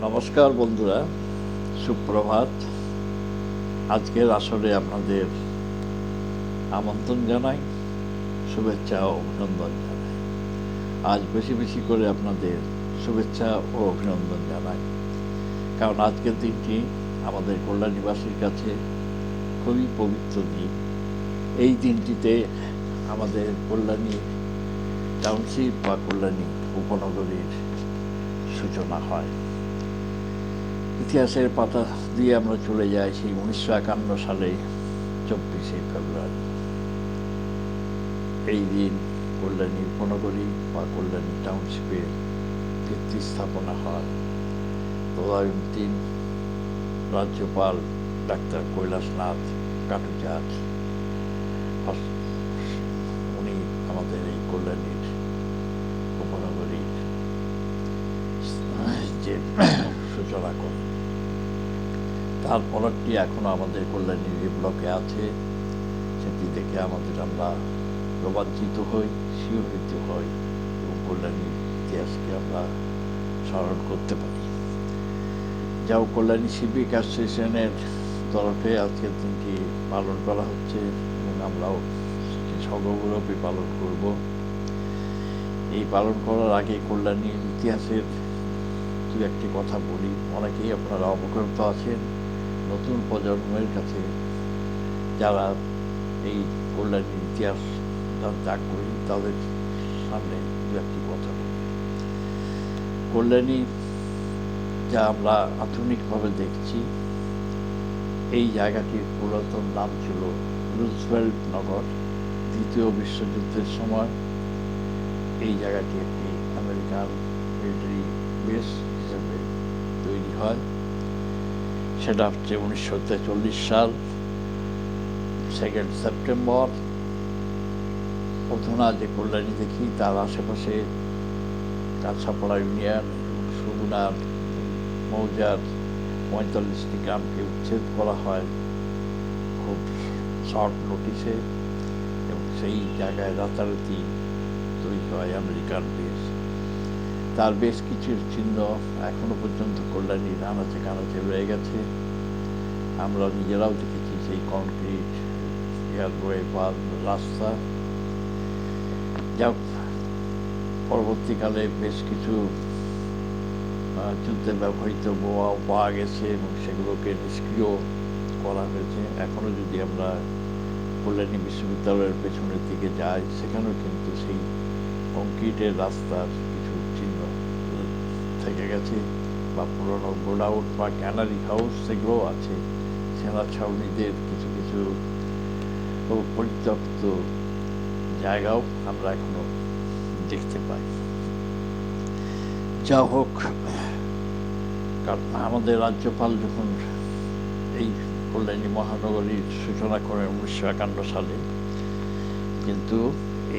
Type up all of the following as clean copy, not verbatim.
নমস্কার বন্ধুরা, সুপ্রভাত। আজকের আসরে আপনাদের আমন্ত্রণ জানাই, শুভেচ্ছা ও অভিনন্দন জানাই। আজ বেশি বেশি করে আপনাদের শুভেচ্ছা ও অভিনন্দন জানাই, কারণ আজকের দিনটি আমাদের কল্যাণীবাসীর কাছে খুবই পবিত্র দিন। এই দিনটিতে আমাদের কল্যাণী টাউনশিপ বা কল্যাণী উপনগরীর সূচনা হয়। ইতিহাসের পাতা দিয়ে আমরা চলে যাই সেই 1951 সালে 24শে ফেব্রুয়ারি। এই দিন কল্যাণী উপনগরী বা কল্যাণী টাউনশিপের ভিত্তি স্থাপনা হয়। তদানীন্তন রাজ্যপাল ডাক্তার কৈলাসনাথ কাটুচাঁদ উনি আমাদের এই কল্যাণীর উপনগরীর যে সূচনা করেন। তার পলকটি এখনো আমাদের কল্যাণীর এই ব্লকে আছে। সেটি দেখে আমরা রোমাঞ্চিত হই, শিহরিত হই এবং কল্যাণীর ইতিহাসকে আমরা স্মরণ করতে পারি। যাও কল্যাণী সিভিক অ্যাসোসিয়েশনের তরফে আজকের দিনটি পালন করা হচ্ছে এবং আমরাও সগৌরবে পালন করব। এই পালন করার আগে কল্যাণীর ইতিহাসের দু একটি কথা বলি। অনেকেই আপনারা অবগত আছেন, নতুন প্রজন্মের কাছে যারা এই কল্যাণীর ইতিহাস জানতে আগ্রহী তাদের সামনে দু একটি কথা বলি। কল্যাণী যা আমরা আধুনিকভাবে দেখছি, এই জায়গাটির পুরাতন নাম ছিল রুজভেল্ট নগর। দ্বিতীয় বিশ্বযুদ্ধের সময় এই জায়গাটি একটি আমেরিকান মিলিটারি বেস হিসেবে তৈরি হয়। সেটা হচ্ছে 1943 সাল 2 সেপ্টেম্বর। অধুনা যে কল্যাণী দেখি তার আশেপাশে কাছাপাড়া ইউনিয়ন এবং সুগুনা মৌজার 45টি গ্রামকে উচ্ছেদ করা হয় খুব শর্ট নোটিশে, এবং সেই জায়গায় রাতারাতি তৈরি হয় আমেরিকান বেস। তার বেশ কিছু চিহ্ন এখনো পর্যন্ত কল্যাণীর আনাচে কানাচে রয়ে গেছে। আমরা নিজেরাও দেখেছি সেই কংক্রিট এয়ারওয়ে বা রাস্তা। যা পরবর্তীকালে বেশ কিছু যুদ্ধে ব্যবহৃত বোমাও পাওয়া গেছে এবং সেগুলোকে নিষ্ক্রিয় করা হয়েছে। এখনও যদি আমরা কল্যাণী বিশ্ববিদ্যালয়ের পেছনের দিকে যাই, সেখানেও কিন্তু সেই কংক্রিটের রাস্তার কিছু চিহ্ন থেকে গেছে, বা পুরনো গোডাউন বা ক্যানারি হাউস সেগুলোও আছে। সেনা ছাউনিদের কিছু কিছু পরিত্যক্ত জায়গাও আমরা এখনো দেখতে পাই। যা হোক, কারণ আমাদের রাজ্যপাল যখন এই কল্যাণী মহানগরীর সূচনা করেন 1951 সালে, কিন্তু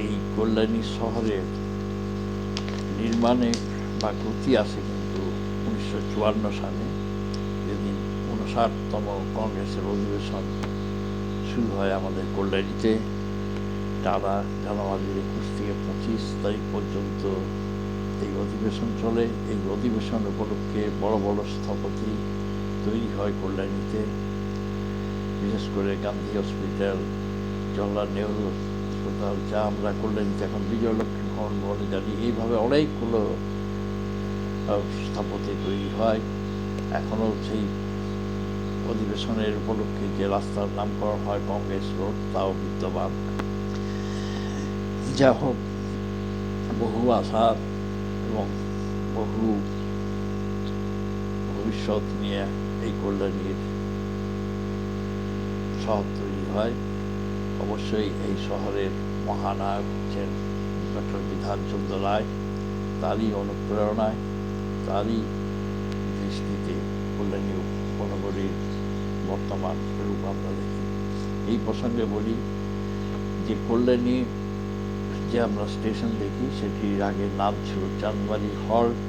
এই কল্যাণী শহরের নির্মাণে বা গতি আসে কিন্তু 1954 সালে, যেদিন 59তম কংগ্রেসের অধিবেশন শুরু হয় আমাদের কল্যাণীতে। টানা জানুয়ারির 21 থেকে 25 তারিখ পর্যন্ত এই অধিবেশন চলে। এই অধিবেশন উপলক্ষে বড় বড় স্থপতি তৈরি হয় কল্যাণীতে, বিশেষ করে গান্ধী হসপিটাল, জওহরলাল নেহরু হাসপাতাল, যা আমরা কল্যাণীতে এখন বিজয়লক্ষ্মী ভবন বলে জানি। এইভাবে অনেকগুলো স্থাপত্যে তৈরি হয়। এখনও সেই অধিবেশনের উপলক্ষে যে রাস্তার নামকরণ হয় কংগ্রেস রোড, তাও বিদ্যমান। যা হোক, বহু আশা এবং বহু ভবিষ্যৎ নিয়ে এই কল্যাণীর শহর তৈরি হয়। অবশ্যই এই শহরের মহানায়ক হচ্ছেন ডক্টর বিধানচন্দ্র রায়। তারই অনুপ্রেরণায়, তারই দৃষ্টিতে কল্যাণী উপনগরীর বর্তমান রূপ আমরা দেখি। এই প্রসঙ্গে বলি যে কল্যাণী যে আমরা স্টেশন দেখি, সেটির আগের নাম ছিল চাঁদবাড়ি হল্ট।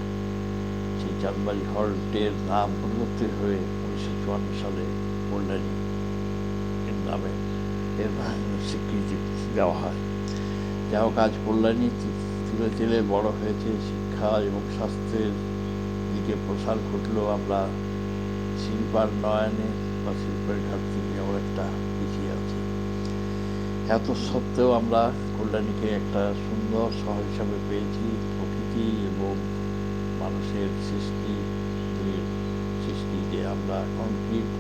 সেই চাঁদবাড়ি হল্টের নাম পরিবর্তিত হয়ে 1954 সালে কল্যাণী এর নামে এর স্বীকৃতি দেওয়া হয়। যা হোক, আজ কল্যাণী ধীরে ধীরে বড় হয়েছে, শিক্ষা এবং স্বাস্থ্যের দিকে দিকে প্রসার ঘটলেও আমরা শিল্পার নয়নে বা শিল্পের ঘাটতি নিয়ে অনেকটা পিছিয়ে আছি। এত সত্ত্বেও আমরা কল্যাণীকে একটা সুন্দর শহর হিসাবে পেয়েছি। প্রকৃতি এবং মানুষের সৃষ্টি, দুই সৃষ্টি যে আমরা কংক্রিট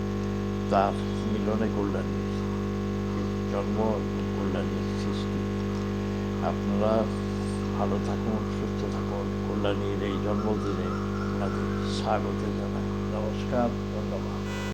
তার মিলনে কল্যাণীর জন্ম এবং কল্যাণীর সৃষ্টি। আপনারা ভালো থাকুন, সুস্থ থাকুন। কল্যাণীর এই জন্মদিনে আপনাদের স্বাগত জানাই। নমস্কার, ধন্যবাদ।